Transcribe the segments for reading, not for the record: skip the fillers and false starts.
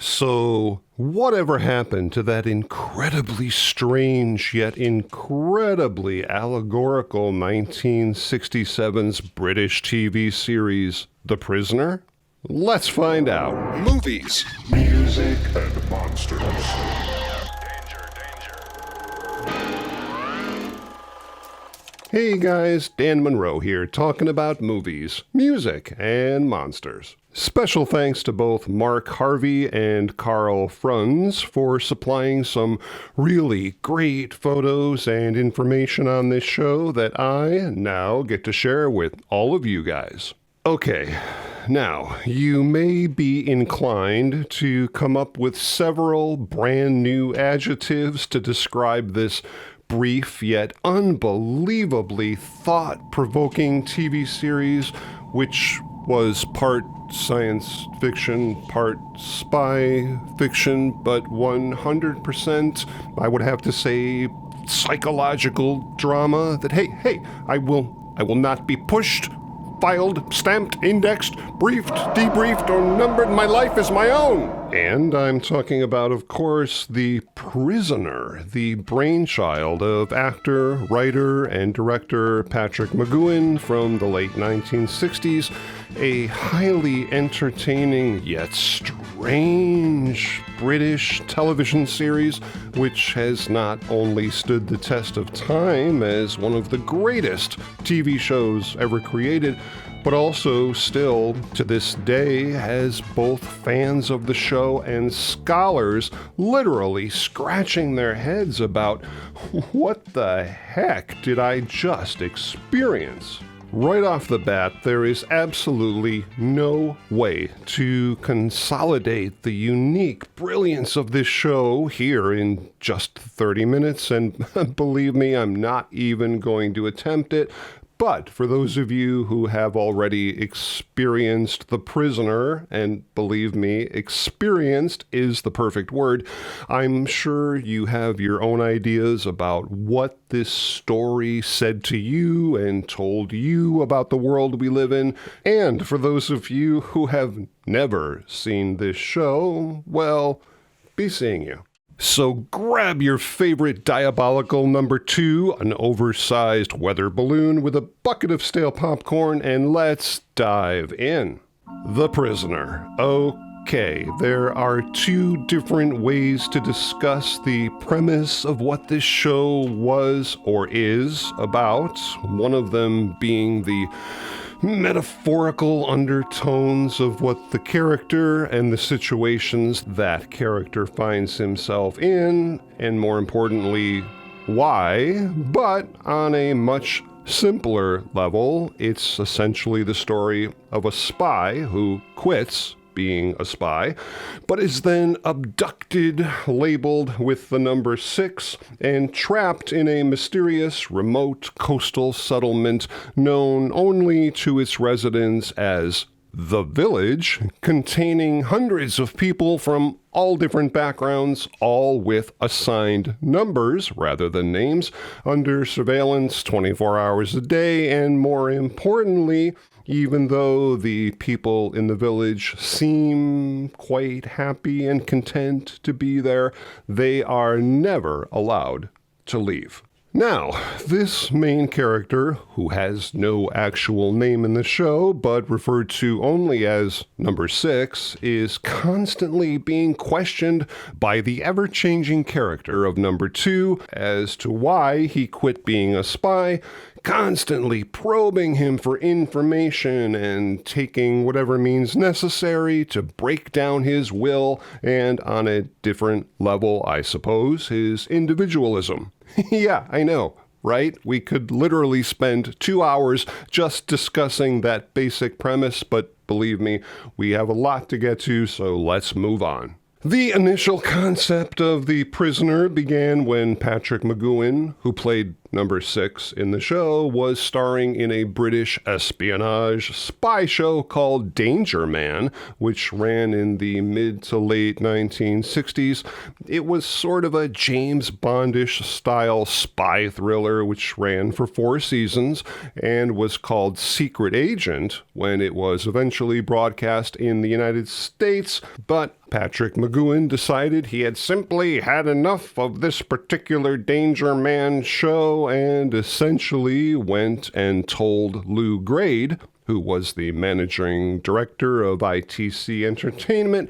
So, whatever happened to that incredibly strange yet incredibly allegorical 1967's British TV series, The Prisoner? Let's find out. Movies, music, and monsters. Hey guys, Dan Monroe here, talking about movies, music, and monsters. Special thanks to both Mark Harvey and Carl Frunz for supplying some really great photos and information on this show that I now get to share with all of you guys. Okay, now, you may be inclined to come up with several brand new adjectives to describe this brief yet unbelievably thought-provoking TV series, which was part science fiction, part spy fiction, but 100%, I would have to say, psychological drama that, hey, I will not be pushed, filed, stamped, indexed, briefed, debriefed, or numbered. My life is my own. And I'm talking about, of course, The Prisoner, the brainchild of actor, writer, and director Patrick McGoohan from the late 1960s, a highly entertaining yet strange British television series which has not only stood the test of time as one of the greatest TV shows ever created, but also still, to this day, has both fans of the show and scholars literally scratching their heads about what the heck did I just experience? Right off the bat, there is absolutely no way to consolidate the unique brilliance of this show here in just 30 minutes, and believe me, I'm not even going to attempt it. But for those of you who have already experienced The Prisoner, and believe me, experienced is the perfect word, I'm sure you have your own ideas about what this story said to you and told you about the world we live in. And for those of you who have never seen this show, well, be seeing you. So grab your favorite diabolical number 2, an oversized weather balloon with a bucket of stale popcorn, and let's dive in. The Prisoner. Okay, there are 2 different ways to discuss the premise of what this show was or is about, one of them being the metaphorical undertones of what the character and the situations that character finds himself in, and more importantly, why. But on a much simpler level, it's essentially the story of a spy who quits being a spy, but is then abducted, labeled with the number 6, and trapped in a mysterious, remote coastal settlement known only to its residents as The Village, containing hundreds of people from all different backgrounds, all with assigned numbers rather than names, under surveillance 24 hours a day, and more importantly, even though the people in the village seem quite happy and content to be there, they are never allowed to leave. Now, this main character, who has no actual name in the show, but referred to only as number 6, is constantly being questioned by the ever-changing character of number 2 as to why he quit being a spy, constantly probing him for information and taking whatever means necessary to break down his will and, on a different level, I suppose, his individualism. Yeah, I know, right? We could literally spend 2 hours just discussing that basic premise, but believe me, we have a lot to get to, so let's move on. The initial concept of The Prisoner began when Patrick McGoohan, who played Number 6 in the show was starring in a British espionage spy show called Danger Man, which ran in the mid to late 1960s. It was sort of a James Bondish style spy thriller which ran for 4 seasons and was called Secret Agent when it was eventually broadcast in the United States, but Patrick McGoohan decided he had simply had enough of this particular Danger Man show and essentially went and told Lou Grade, who was the managing director of ITC Entertainment,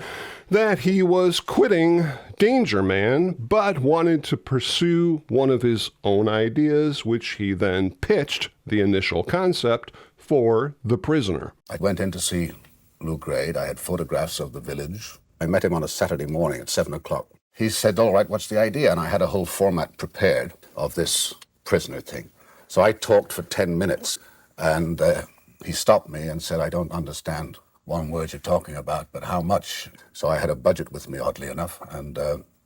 that he was quitting Danger Man, but wanted to pursue one of his own ideas, which he then pitched the initial concept for The Prisoner. I went in to see Lou Grade. I had photographs of the village. I met him on a Saturday morning at 7 o'clock. He said, all right, what's the idea? And I had a whole format prepared of this prisoner thing. So I talked for 10 minutes, and he stopped me and said, I don't understand one word you're talking about, but how much? So I had a budget with me, oddly enough, and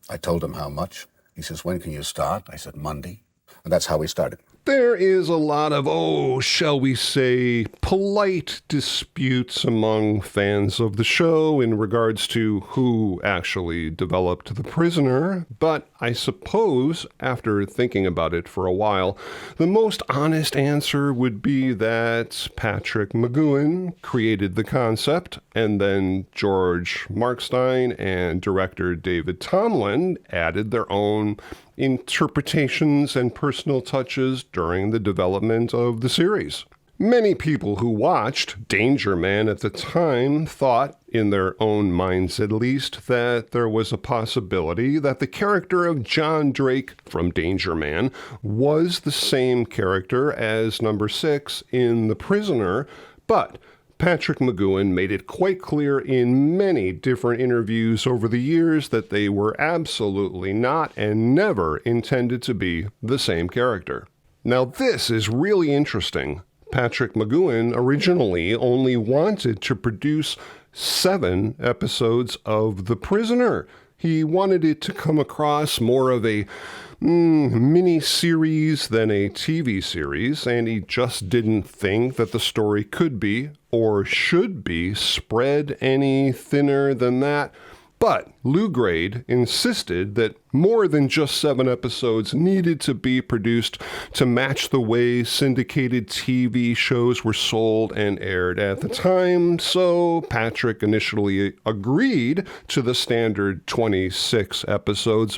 I told him how much. He says, when can you start? I said, Monday. And that's how we started. There is a lot of, shall we say, polite disputes among fans of the show in regards to who actually developed The Prisoner, but I suppose, after thinking about it for a while, the most honest answer would be that Patrick McGoohan created the concept, and then George Markstein and director David Tomlin added their own interpretations and personal touches during the development of the series. Many people who watched Danger Man at the time thought, in their own minds at least, that there was a possibility that the character of John Drake from Danger Man was the same character as number 6 in The Prisoner, but Patrick McGoohan made it quite clear in many different interviews over the years that they were absolutely not and never intended to be the same character. Now this is really interesting. Patrick McGoohan originally only wanted to produce 7 episodes of The Prisoner. He wanted it to come across more of a mini-series than a TV series, and he just didn't think that the story could be, or should be, spread any thinner than that. But Lou Grade insisted that more than just 7 episodes needed to be produced to match the way syndicated TV shows were sold and aired at the time, so Patrick initially agreed to the standard 26 episodes,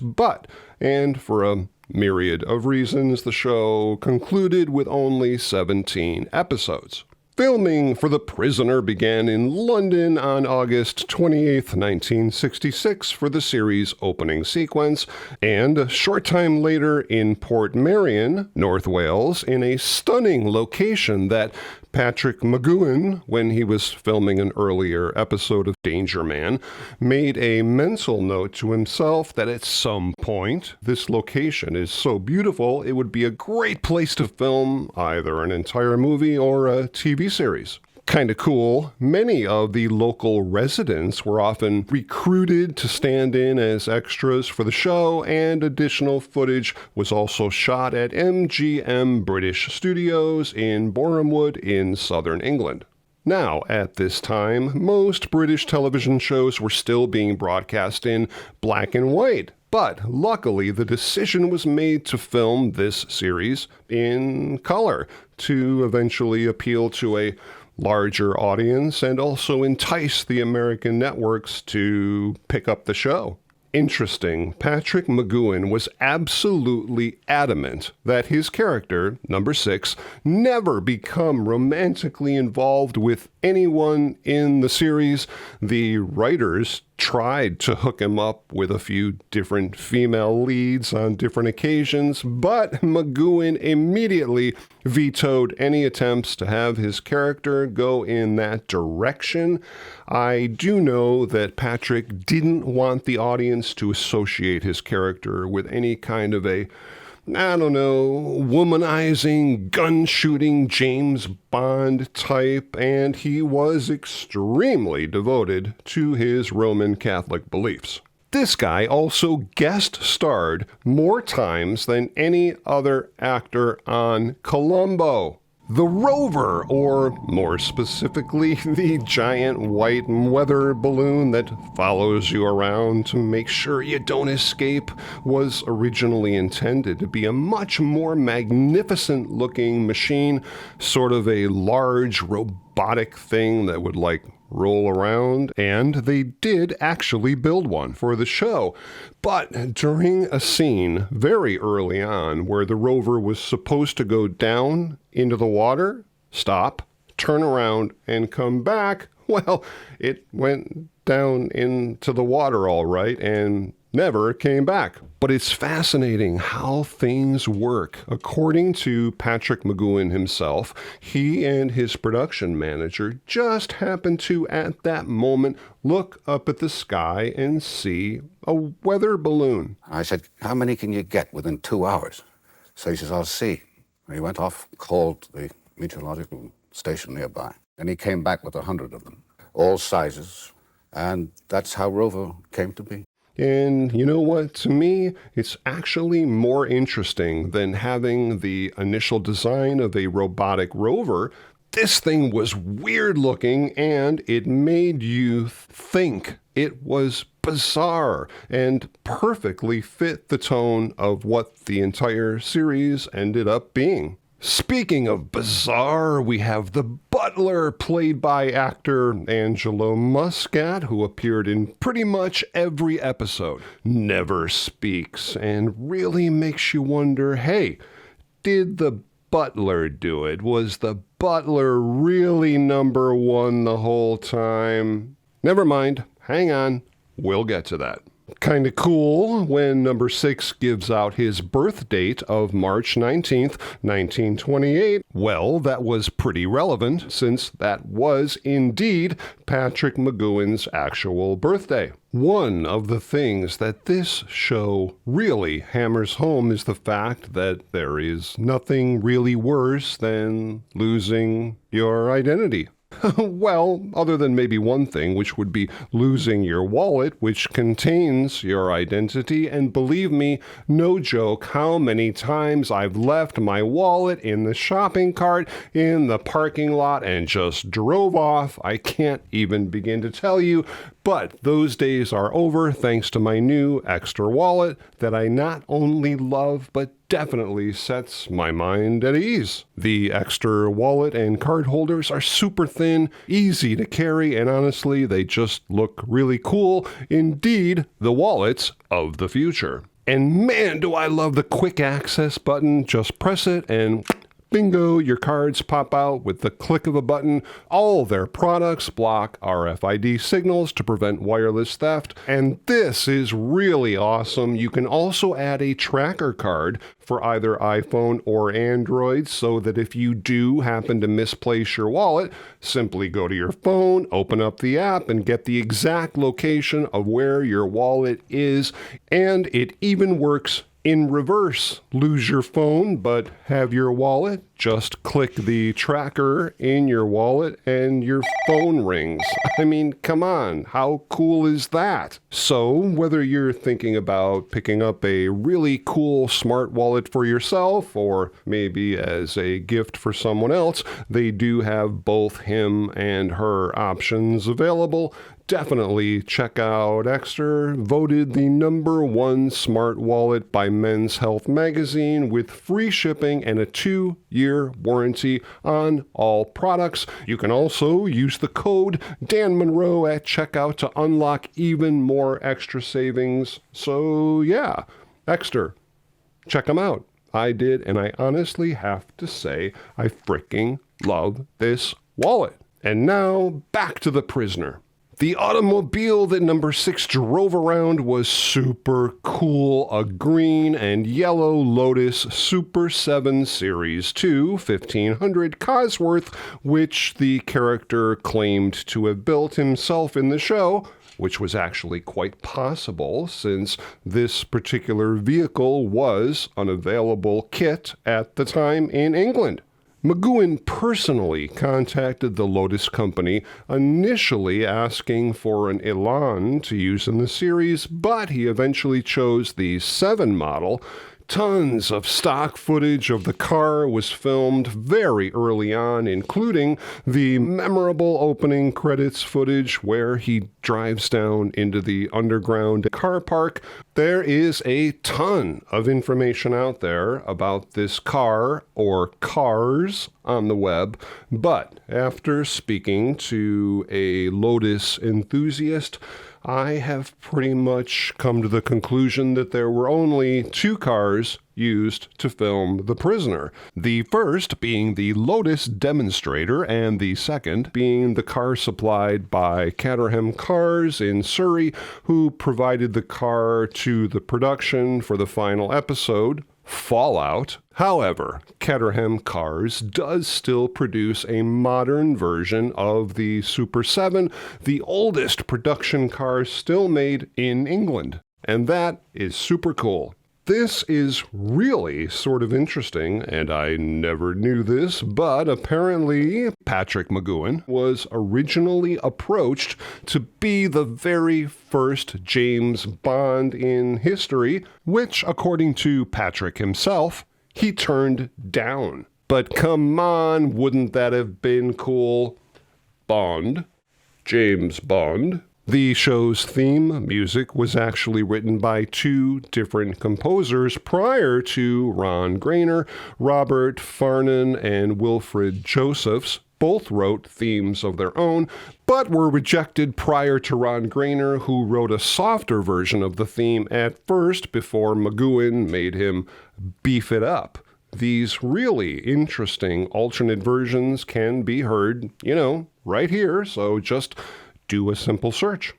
and for a myriad of reasons, the show concluded with only 17 episodes. Filming for The Prisoner began in London on August 28, 1966 for the series' opening sequence, and a short time later in Portmeirion, North Wales, in a stunning location that Patrick McGoohan, when he was filming an earlier episode of Danger Man, made a mental note to himself that at some point, this location is so beautiful it would be a great place to film either an entire movie or a TV series. Kinda cool, many of the local residents were often recruited to stand in as extras for the show, and additional footage was also shot at MGM British Studios in Borehamwood in southern England. Now, at this time, most British television shows were still being broadcast in black and white, but luckily the decision was made to film this series in color to eventually appeal to a larger audience and also entice the American networks to pick up the show. Interesting, Patrick McGoohan was absolutely adamant that his character, number 6, never become romantically involved with anyone in the series. The writers tried to hook him up with a few different female leads on different occasions, but McGoohan immediately vetoed any attempts to have his character go in that direction. I do know that Patrick didn't want the audience to associate his character with any kind of a, womanizing, gun-shooting James Bond type, and he was extremely devoted to his Roman Catholic beliefs. this guy also guest starred more times than any other actor on Columbo. The rover, or more specifically, the giant white weather balloon that follows you around to make sure you don't escape, was originally intended to be a much more magnificent looking machine, sort of a large robotic thing that would roll around, and they did actually build one for the show. But during a scene very early on where the rover was supposed to go down into the water, stop, turn around, and come back, well, it went down into the water all right and never came back. But it's fascinating how things work. According to Patrick McGoohan himself, he and his production manager just happened to, at that moment, look up at the sky and see a weather balloon. I said, how many can you get within 2 hours? So he says, I'll see. And he went off, called the meteorological station nearby, and he came back with 100 of them, all sizes, and that's how Rover came to be. And you know what? To me, it's actually more interesting than having the initial design of a robotic rover. This thing was weird looking, and it made you think. It was bizarre and perfectly fit the tone of what the entire series ended up being. Speaking of bizarre, we have the butler, played by actor Angelo Muscat, who appeared in pretty much every episode, never speaks, and really makes you wonder, hey, did the butler do it? Was the butler really number one the whole time? Never mind, hang on, we'll get to that. Kind of cool when number 6 gives out his birth date of March 19th, 1928. Well, that was pretty relevant since that was indeed Patrick McGoohan's actual birthday. One of the things that this show really hammers home is the fact that there is nothing really worse than losing your identity. Well, other than maybe one thing, which would be losing your wallet, which contains your identity. And believe me, no joke, how many times I've left my wallet in the shopping cart in the parking lot and just drove off, I can't even begin to tell you. But those days are over thanks to my new EKSTER wallet that I not only love, but definitely sets my mind at ease. The EKSTER wallet and card holders are super thin, easy to carry, and honestly, they just look really cool. Indeed, the wallets of the future. And man, do I love the quick access button. Just press it and bingo, your cards pop out with the click of a button. All their products block RFID signals to prevent wireless theft. And this is really awesome. You can also add a tracker card for either iPhone or Android so that if you do happen to misplace your wallet, simply go to your phone, open up the app, and get the exact location of where your wallet is. And it even works in reverse. Lose your phone, but have your wallet? Just click the tracker in your wallet and your phone rings. I mean, come on, how cool is that? So, whether you're thinking about picking up a really cool smart wallet for yourself or maybe as a gift for someone else, they do have both him and her options available. Definitely check out EKSTER, voted the #1 smart wallet by Men's Health magazine with free shipping and a 2-year warranty on all products. You can also use the code Dan Monroe at checkout to unlock even more extra savings. So yeah, EKSTER, check them out. I did, and I honestly have to say I freaking love this wallet. And now back to The Prisoner. The automobile that number 6 drove around was super cool, a green and yellow Lotus Super 7 Series 2 1500 Cosworth, which the character claimed to have built himself in the show, which was actually quite possible since this particular vehicle was an available kit at the time in England. McGowan personally contacted the Lotus Company, initially asking for an Elan to use in the series, but he eventually chose the 7 model. Tons of stock footage of the car was filmed very early on, including the memorable opening credits footage where he drives down into the underground car park. There is a ton of information out there about this car or cars on the web, but after speaking to a Lotus enthusiast, I have pretty much come to the conclusion that there were only 2 cars used to film The Prisoner. The first being the Lotus Demonstrator, and the second being the car supplied by Caterham Cars in Surrey, who provided the car to the production for the final episode, Fallout. However, Caterham Cars does still produce a modern version of the Super 7, the oldest production car still made in England. And that is super cool. This is really sort of interesting, and I never knew this, but apparently Patrick McGowan was originally approached to be the very first James Bond in history, which, according to Patrick himself, he turned down. But come on, wouldn't that have been cool? Bond. James Bond. The show's theme music was actually written by 2 different composers prior to Ron Grainer. Robert Farnon and Wilfred Josephs both wrote themes of their own, but were rejected prior to Ron Grainer, who wrote a softer version of the theme at first before McGowan made him beef it up. These really interesting alternate versions can be heard, right here, so just do a simple search.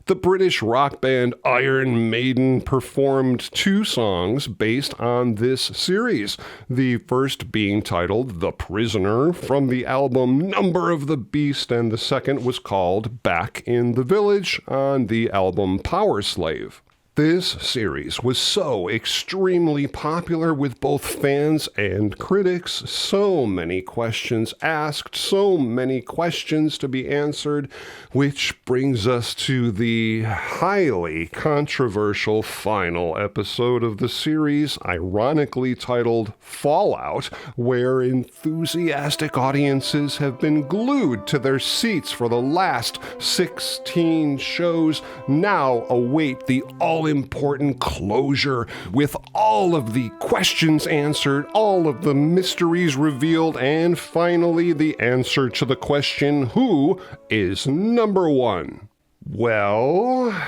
The British rock band Iron Maiden performed 2 songs based on this series, the first being titled The Prisoner from the album Number of the Beast, and the second was called Back in the Village on the album Power Slave. This series was so extremely popular with both fans and critics. So many questions asked, so many questions to be answered, which brings us to the highly controversial final episode of the series, ironically titled Fallout, where enthusiastic audiences have been glued to their seats for the last 16 shows, now await the all-important closure with all of the questions answered, all of the mysteries revealed, and finally the answer to the question, who is number 1? Well,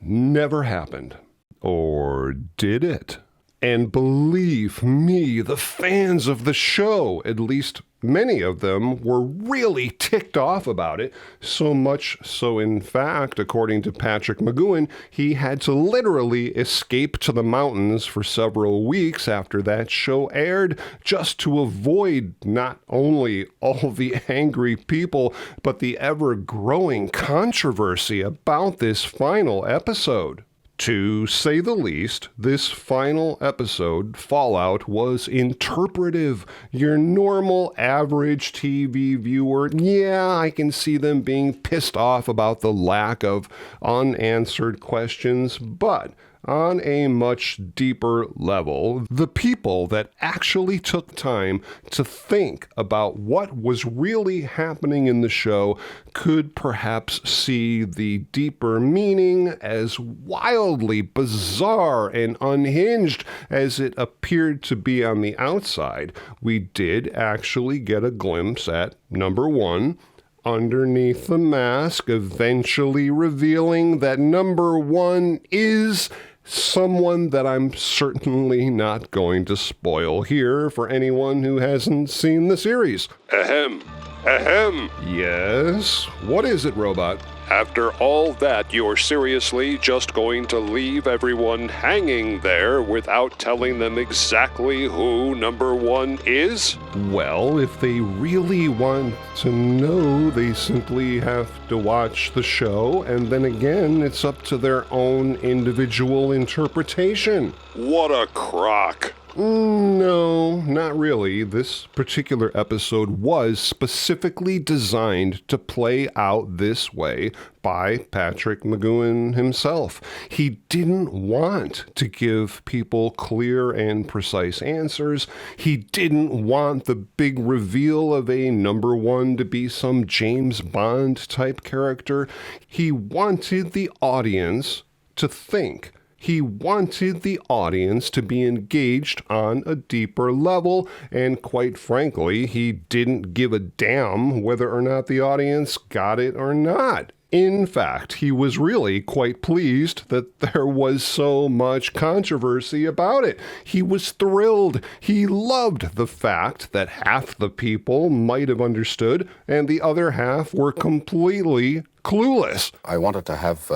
never happened. Or did it? And believe me, the fans of the show, at least many of them, were really ticked off about it. So much so, in fact, according to Patrick McGowan, he had to literally escape to the mountains for several weeks after that show aired, just to avoid not only all the angry people, but the ever-growing controversy about this final episode. To say the least, this final episode, Fallout, was interpretive. Your normal average TV viewer, yeah, I can see them being pissed off about the lack of unanswered questions, but on a much deeper level, the people that actually took time to think about what was really happening in the show could perhaps see the deeper meaning, as wildly bizarre and unhinged as it appeared to be on the outside. We did actually get a glimpse at number 1, underneath the mask, eventually revealing that number 1 is someone that I'm certainly not going to spoil here for anyone who hasn't seen the series. Ahem. Ahem. Yes? What is it, Robot? After all that, you're seriously just going to leave everyone hanging there without telling them exactly who number 1 is? Well, if they really want to know, they simply have to watch the show, and then again, it's up to their own individual interpretation. What a crock. No, not really. This particular episode was specifically designed to play out this way by Patrick McGoohan himself. He didn't want to give people clear and precise answers. He didn't want the big reveal of a number one to be some James Bond type character. He wanted the audience to think. He wanted the audience to be engaged on a deeper level, and quite frankly, he didn't give a damn whether or not the audience got it or not. In fact, he was really quite pleased that there was so much controversy about it. He was thrilled. He loved the fact that half the people might have understood and the other half were completely clueless. I wanted to have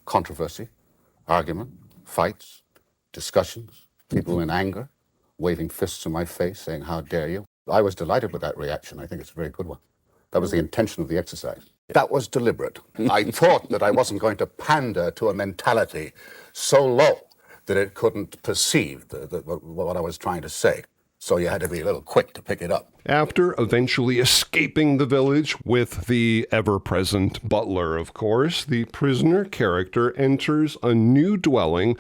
controversy, argument, fights, discussions, people in anger, waving fists in my face, saying, "How dare you?" I was delighted with that reaction. I think it's a very good one. That was the intention of the exercise. That was deliberate. I thought that I wasn't going to pander to a mentality so low that it couldn't perceive what I was trying to say. So you had to be a little quick to pick it up. After eventually escaping the village with the ever-present butler, of course, the prisoner character enters a new dwelling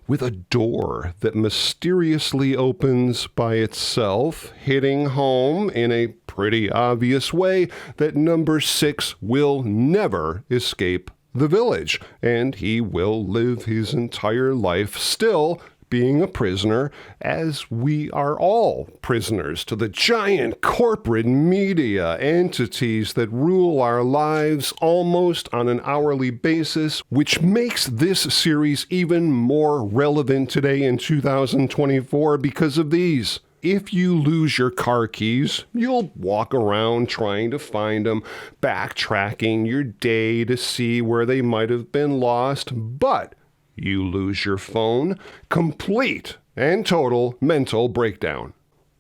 with a door that mysteriously opens by itself, hitting home in a pretty obvious way that number 6 will never escape the village, and he will live his entire life still being a prisoner, as we are all prisoners to the giant corporate media entities that rule our lives almost on an hourly basis, which makes this series even more relevant today in 2024 because of these. If you lose your car keys, you'll walk around trying to find them, backtracking your day to see where they might have been lost, but you lose your phone, complete and total mental breakdown.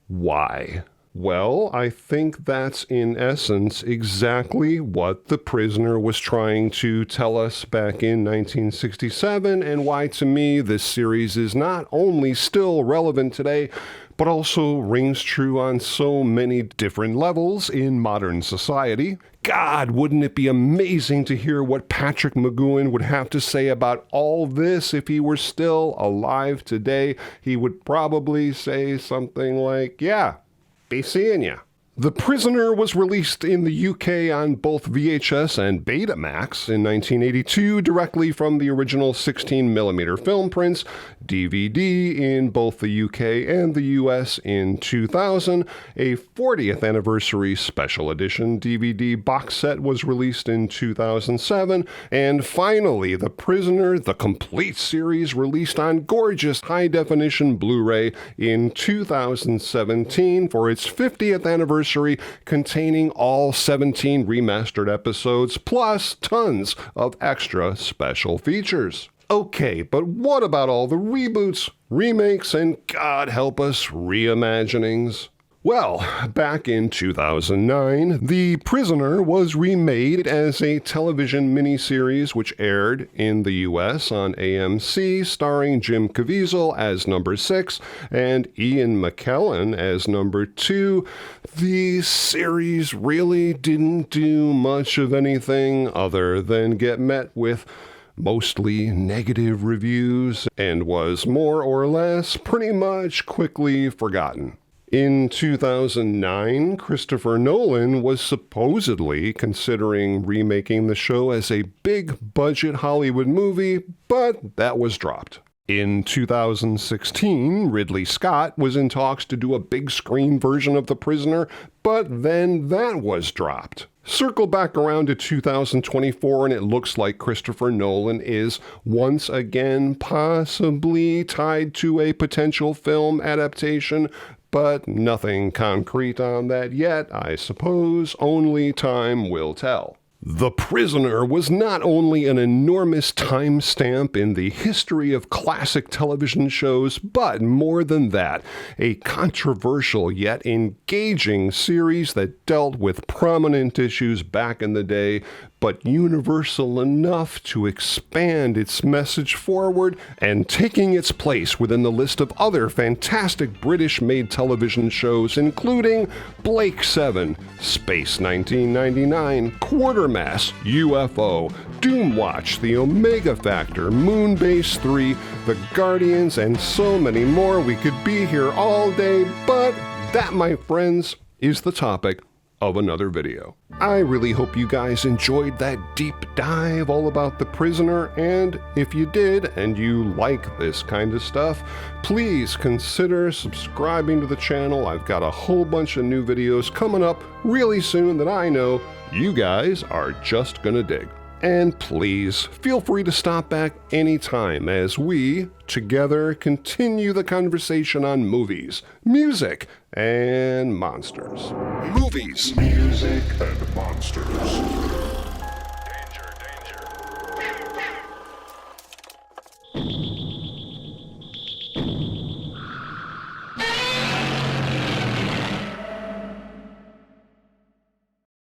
Why? Well, I think that's in essence exactly what The Prisoner was trying to tell us back in 1967, and why to me this series is not only still relevant today, but also rings true on so many different levels in modern society. God, wouldn't it be amazing to hear what Patrick McGoohan would have to say about all this if he were still alive today? He would probably say something like, "Yeah, be seeing ya." The Prisoner was released in the UK on both VHS and Betamax in 1982, directly from the original 16mm film prints, DVD in both the UK and the US in 2000. A 40th anniversary special edition DVD box set was released in 2007, and finally, The Prisoner, the complete series, released on gorgeous high-definition Blu-ray in 2017 for its 50th anniversary, containing all 17 remastered episodes, plus tons of extra special features. Okay, but what about all the reboots, remakes, and God help us, reimaginings? Well, back in 2009, The Prisoner was remade as a television miniseries which aired in the US on AMC, starring Jim Caviezel as number 6 and Ian McKellen as number 2. The series really didn't do much of anything other than get met with mostly negative reviews and was more or less pretty much quickly forgotten. In 2009, Christopher Nolan was supposedly considering remaking the show as a big-budget Hollywood movie, but that was dropped. In 2016, Ridley Scott was in talks to do a big-screen version of The Prisoner, but then that was dropped. Circle back around to 2024, and it looks like Christopher Nolan is once again possibly tied to a potential film adaptation, but nothing concrete on that yet. I suppose only time will tell. The Prisoner was not only an enormous timestamp in the history of classic television shows, but more than that, a controversial yet engaging series that dealt with prominent issues back in the day, but universal enough to expand its message forward and taking its place within the list of other fantastic British-made television shows, including Blake 7, Space 1999, Quartermass, UFO, Doomwatch, The Omega Factor, Moonbase 3, The Guardians, and so many more. We could be here all day, but that, my friends, is the topic of another video. I really hope you guys enjoyed that deep dive all about The Prisoner, and if you did and you like this kind of stuff, please consider subscribing to the channel. I've got a whole bunch of new videos coming up really soon that I know you guys are just gonna dig. And please feel free to stop back anytime as we together continue the conversation on movies, music, and monsters. Movies, music, and monsters.